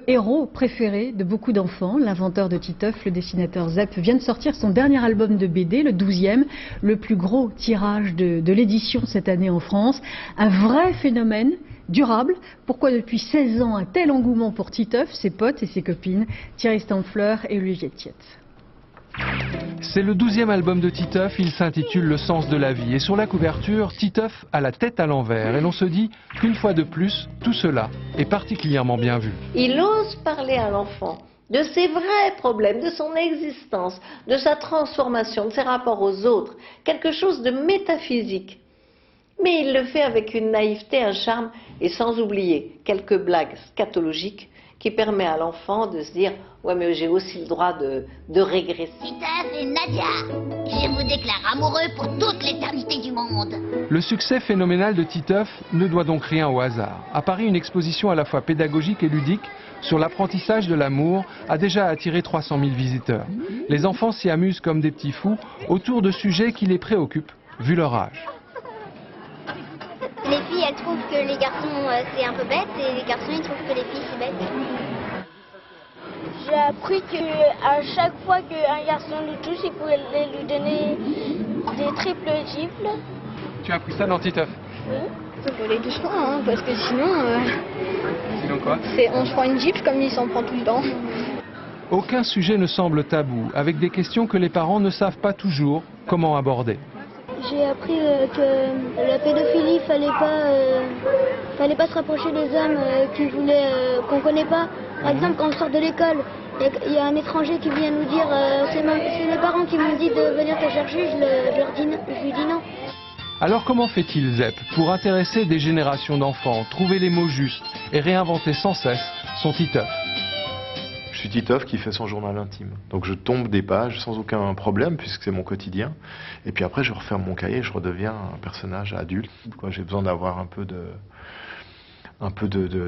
héros préféré de beaucoup d'enfants. L'inventeur de Titeuf, le dessinateur Zep, vient de sortir son dernier album de BD, le 12e, le plus gros tirage de l'édition cette année en France. Un vrai phénomène durable. Pourquoi depuis 16 ans un tel engouement pour Titeuf, ses potes et ses copines, Thierry Stampfler et Olivier Thiet. C'est le 12e album de Titeuf, il s'intitule Le sens de la vie. Et sur la couverture, Titeuf a la tête à l'envers. Et l'on se dit qu'une fois de plus, tout cela est particulièrement bien vu. Il ose parler à l'enfant de ses vrais problèmes, de son existence, de sa transformation, de ses rapports aux autres, quelque chose de métaphysique. Mais il le fait avec une naïveté, un charme, et sans oublier quelques blagues scatologiques qui permet à l'enfant de se dire « Ouais, mais j'ai aussi le droit de régresser. » Titeuf et Nadia, je vous déclare amoureux pour toute l'éternité du monde. Le succès phénoménal de Titeuf ne doit donc rien au hasard. À Paris, une exposition à la fois pédagogique et ludique sur l'apprentissage de l'amour a déjà attiré 300 000 visiteurs. Les enfants s'y amusent comme des petits fous autour de sujets qui les préoccupent, vu leur âge. Les filles, elles trouvent que les garçons, c'est un peu bête, et les garçons, ils trouvent que les filles, c'est bête. J'ai appris qu'à chaque fois qu'un garçon nous touche, il faut lui donner des triples gifles. Tu as appris ça dans Titeuf? Oui. Il faut aller doucement, hein, parce que sinon... Sinon quoi? On se prend une gifle comme il s'en prend tout le temps. Aucun sujet ne semble tabou, avec des questions que les parents ne savent pas toujours comment aborder. J'ai appris que la pédophilie, fallait pas se rapprocher des hommes qu'on connaît pas. Par exemple, quand on sort de l'école, il y a un étranger qui vient nous dire c'est mes parents qui m'ont dit de venir te chercher, je lui dis non. Alors comment fait-il Zep pour intéresser des générations d'enfants, trouver les mots justes et réinventer sans cesse son Titeuf? Je suis Titeuf qui fait son journal intime. Donc je tombe des pages sans aucun problème puisque c'est mon quotidien. Et puis après je referme mon cahier et je redeviens un personnage adulte. J'ai besoin d'avoir un peu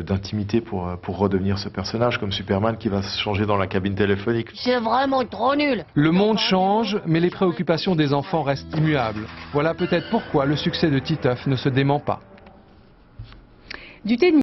d'intimité pour redevenir ce personnage, comme Superman qui va se changer dans la cabine téléphonique. C'est vraiment trop nul. Le monde change, mais les préoccupations des enfants restent immuables. Voilà peut-être pourquoi le succès de Titeuf ne se dément pas. Du tennis.